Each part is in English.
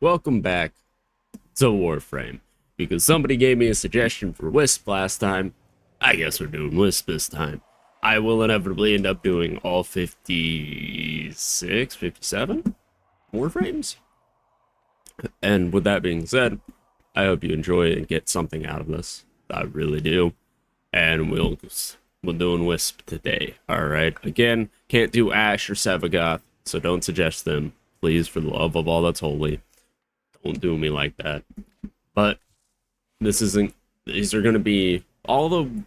Welcome back to Warframe. Because somebody gave me a suggestion for Wisp last time, I guess we're doing Wisp this time. I will inevitably end up doing all 56, 57 Warframes. And with that being said, I hope you enjoy and get something out of this. I really do. And we're doing Wisp today. Alright, again, can't do Ash or Sevagoth, so don't suggest them. Please, for the love of all that's holy. Don't do me like that. But these are going to be, all the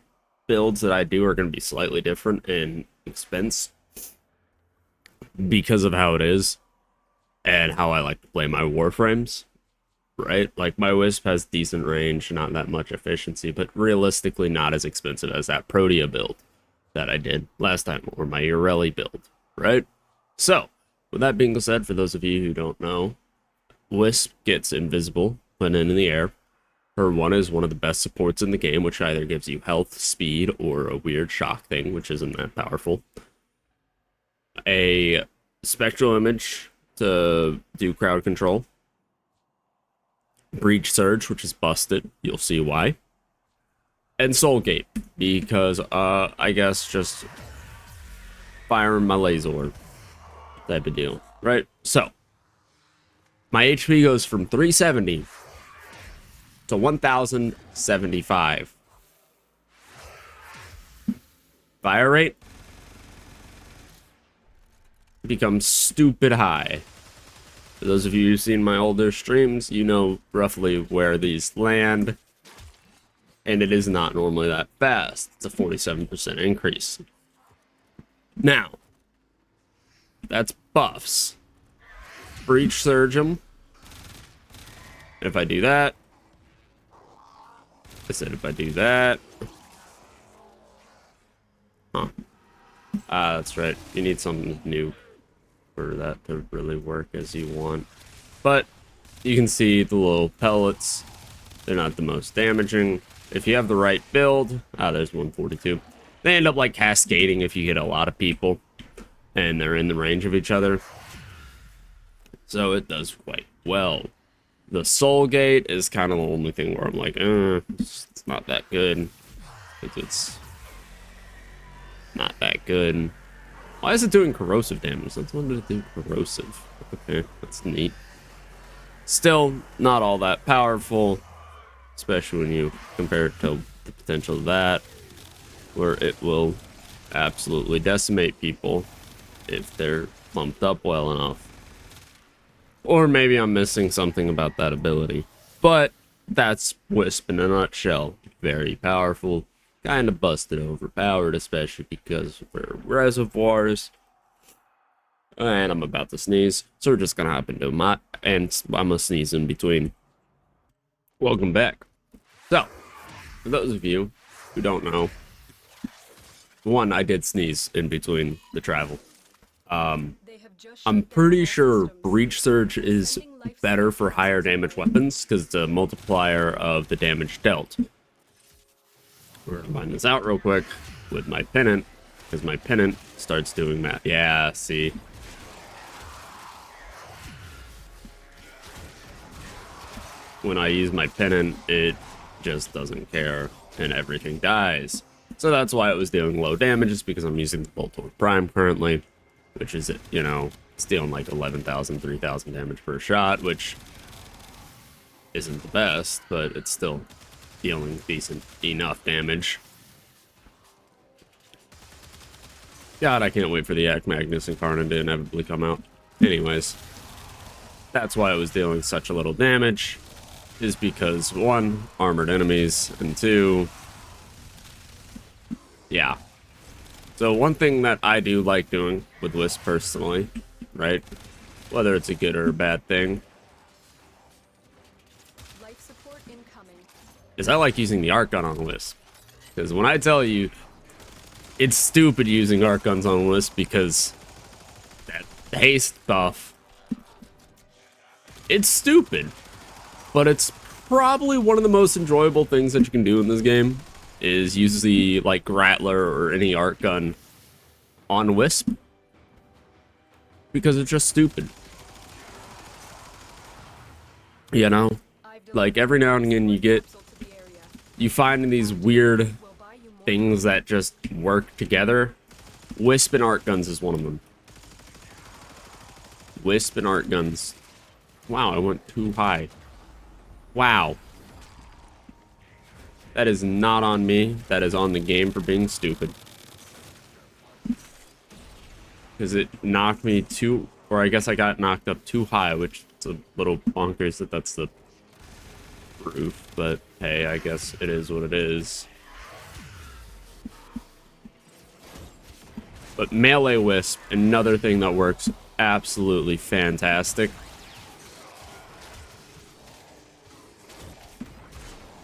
builds that I do are going to be slightly different in expense because of how it is and how I like to play my Warframes, right? Like, my Wisp has decent range, not that much efficiency, but realistically not as expensive as that Protea build that I did last time, or my Ureli build, right? So, with that being said, for those of you who don't know, Wisp gets invisible when in the air. Her 1 is one of the best supports in the game, which either gives you health, speed, or a weird shock thing, which isn't that powerful. A spectral image to do crowd control. Breach Surge, which is busted. You'll see why. And Soul Gate, because, I guess just firing my laser type of deal, right? So, my HP goes from 370 to 1075. Fire rate becomes stupid high. For those of you who've seen my older streams, you know roughly where these land. And it is not normally that fast. It's a 47% increase. Now, that's buffs. Breach Surge them. If I do that, if I do that, that's right. You need something new for that to really work as you want. But you can see the little pellets. They're not the most damaging. If you have the right build, there's 142. They end up like cascading if you hit a lot of people and they're in the range of each other. So it does quite well. The Soul Gate is kind of the only thing where I'm like, it's not that good. It's not that good. Why is it doing corrosive damage? That's what it do corrosive. Okay, that's neat. Still not all that powerful, especially when you compare it to the potential of that, where it will absolutely decimate people if they're bumped up well enough. Or maybe I'm missing something about that ability. But that's Wisp in a nutshell. Very powerful. Kind of busted overpowered, especially because we're reservoirs. And I'm about to sneeze. So we're just going to hop into my... And I'm going to sneeze in between. Welcome back. So, for those of you who don't know, one, I did sneeze in between the travel. I'm pretty sure Breach Surge is better for higher damage weapons because it's a multiplier of the damage dealt. We're gonna find this out real quick with my pennant, because my pennant starts doing that. Yeah, see. When I use my pennant, it just doesn't care and everything dies. So that's why it was doing low damage, is because I'm using the Boltor Prime currently, which is, you know, it's dealing like 11,000, 3,000 damage per shot, which isn't the best, but it's still dealing decent enough damage. God, I can't wait for the Act Magnus Incarnate to inevitably come out. Anyways, that's why it was dealing such a little damage, is because, one, armored enemies, and two, yeah. So one thing that I do like doing with Wisp personally, right, whether it's a good or a bad thing, Life support incoming, is I like using the arc gun on Wisp. Because when I tell you, it's stupid using arc guns on Wisp, because that haste buff, it's stupid. But it's probably one of the most enjoyable things that you can do in this game, is use the, like, Rattler or any arc gun on Wisp. Because it's just stupid. You know? Like, every now and again you find these weird things that just work together. Wisp and art guns is one of them. Wisp and art guns. Wow, I went too high. Wow. That is not on me. That is on the game for being stupid. Because it knocked me too... Or I guess I got knocked up too high, which is a little bonkers that that's the roof. But hey, I guess it is what it is. But melee wisp, another thing that works absolutely fantastic.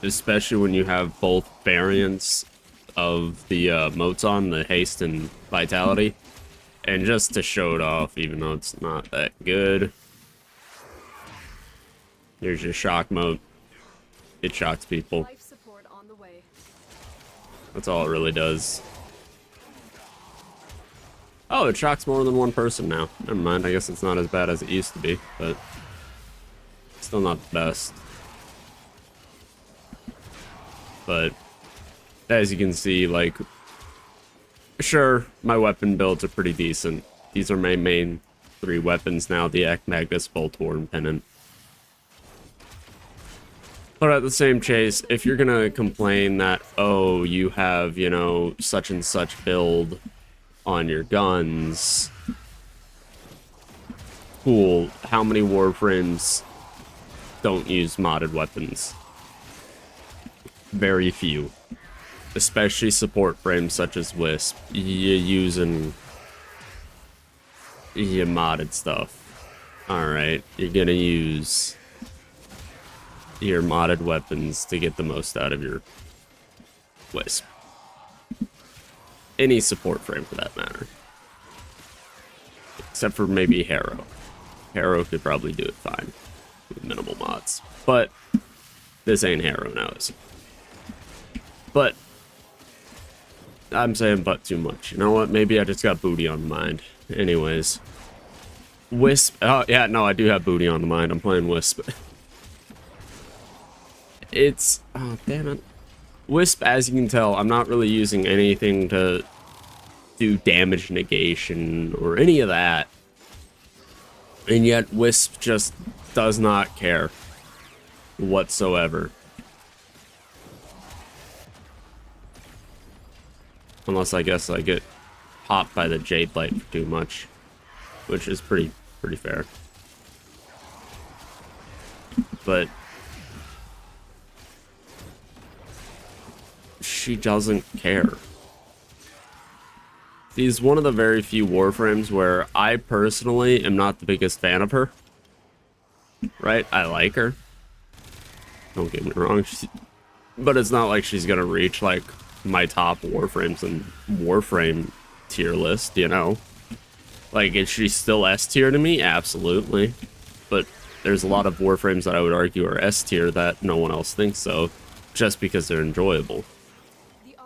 Especially when you have both variants of the motes on, the haste and vitality. And just to show it off, even though it's not that good. Here's your shock mote. It shocks people. Life support on the way. That's all it really does. Oh, it shocks more than one person now. Never mind, I guess it's not as bad as it used to be, but still not the best. But as you can see, like, sure, my weapon builds are pretty decent. These are my main 3 weapons now, the Magnus, Voltor, and Pennant. But at the same chase, if you're gonna complain that, oh, you have, you know, such and such build on your guns, cool, how many Warframes don't use modded weapons? Very few. Especially support frames such as Wisp. You're using your modded stuff. Alright, you're gonna use your modded weapons to get the most out of your Wisp. Any support frame for that matter. Except for maybe Harrow. Harrow could probably do it fine with minimal mods. But this ain't Harrow now, is it? But I'm saying but too much. You know what? Maybe I just got booty on the mind. Anyways. Wisp. Oh, yeah, no, I do have booty on the mind. I'm playing Wisp. It's... Oh, damn it. Wisp, as you can tell, I'm not really using anything to do damage negation or any of that. And yet, Wisp just does not care whatsoever. Unless I guess I get popped by the Jade Light for too much, which is pretty fair. But she doesn't care. She's one of the very few Warframes where I personally am not the biggest fan of her. Right? I like her. Don't get me wrong. But it's not like she's gonna reach like my top Warframes and Warframe tier list, you know? Like, is she still S tier to me? Absolutely. But there's a lot of Warframes that I would argue are S tier that no one else thinks so, just because they're enjoyable.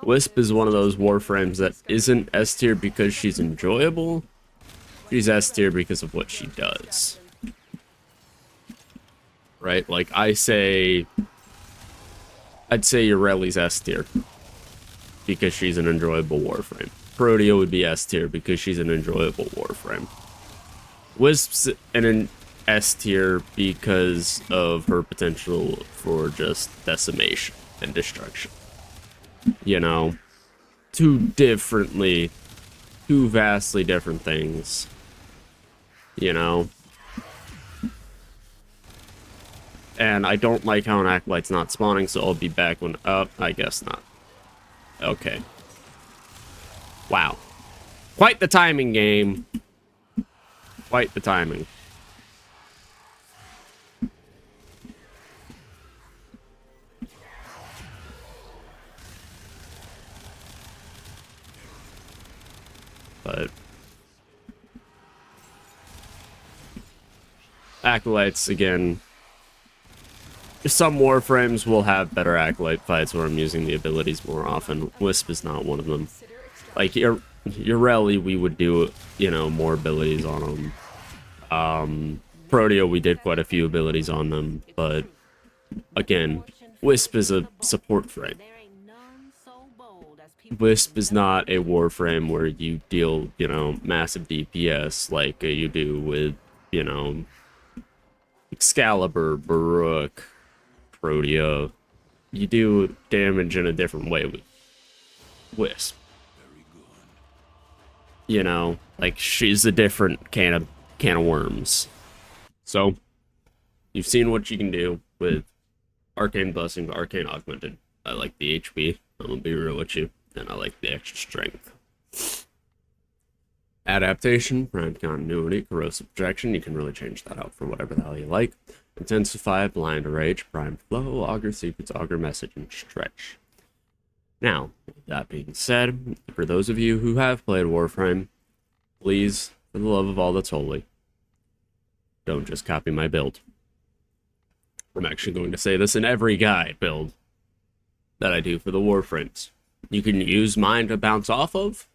Wisp is one of those Warframes that isn't S tier because she's enjoyable. She's S tier because of what she does. Right? Like, I'd say Yoreli's S tier because she's an enjoyable Warframe. Protea would be S tier because she's an enjoyable Warframe. Wisp's an S tier because of her potential for just decimation and destruction. You know, two vastly different things. You know? And I don't like how an Acolyte's not spawning, so I'll be back when... I guess not. Okay. Wow. Quite the timing, game. Quite the timing. But Acolytes, again, some Warframes will have better Acolyte fights where I'm using the abilities more often. Wisp is not one of them. Like, Yoreli, we would do, you know, more abilities on them. Protea, we did quite a few abilities on them, but again, Wisp is a support frame. Wisp is not a Warframe where you deal, you know, massive DPS like you do with, you know, Excalibur, Baruch, Protea. You do damage in a different way with Wisp. You know, like she's a different can of worms. So, you've seen what you can do with Arcane Blessing, Arcane Augmented. I like the HP, I'm gonna be real with you, and I like the extra strength. Adaptation, Prime Continuity, Corrosive Protection, you can really change that out for whatever the hell you like. Intensify, Blind Rage, Prime Flow, Augur Secrets, Augur Message, and Stretch. Now, with that being said, for those of you who have played Warframe, please, for the love of all that's holy, don't just copy my build. I'm actually going to say this in every guide build that I do for the Warframes. You can use mine to bounce off of,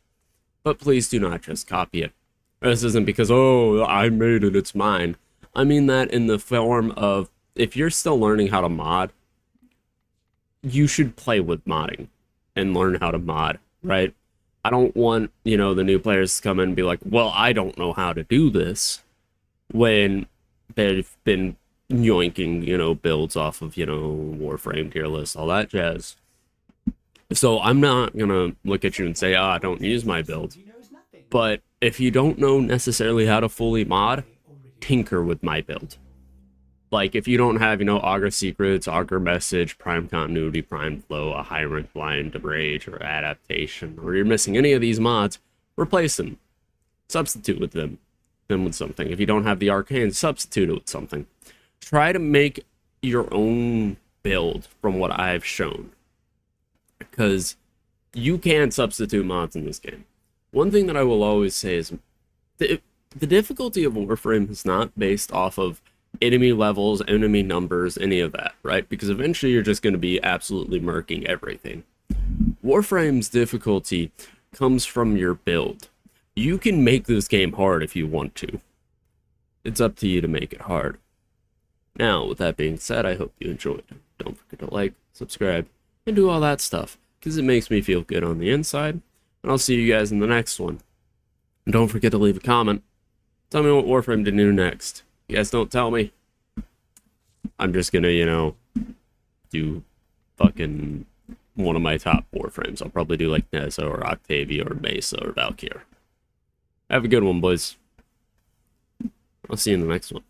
but please do not just copy it. This isn't because, oh, I made it, it's mine. I mean that in the form of, if you're still learning how to mod, you should play with modding and learn how to mod, right? I don't want, you know, the new players to come in and be like, well, I don't know how to do this, when they've been yoinking, you know, builds off of, you know, Warframe tier list, all that jazz. So I'm not gonna look at you and say, ah, don't use my build. But if you don't know necessarily how to fully mod, tinker with my build. Like, if you don't have, you know, Augur Secrets, Augur Message, Prime Continuity, Prime Flow, a high rank Blind Rage, or Adaptation, or you're missing any of these mods, replace them. Substitute with them with something. If you don't have the Arcane, substitute it with something. Try to make your own build from what I've shown, because you can substitute mods in this game. One thing that I will always say is the difficulty of Warframe is not based off of enemy levels, enemy numbers, any of that, right? Because eventually you're just going to be absolutely murking everything. Warframe's difficulty comes from your build. You can make this game hard if you want to. It's up to you to make it hard. Now, with that being said, I hope you enjoyed. Don't forget to like, subscribe, and do all that stuff, because it makes me feel good on the inside. And I'll see you guys in the next one. And don't forget to leave a comment. Tell me what Warframe to do next. If you guys don't tell me, I'm just gonna, you know, do fucking one of my top Warframes. I'll probably do like Nessa or Octavia or Mesa or Valkyr. Have a good one, boys. I'll see you in the next one.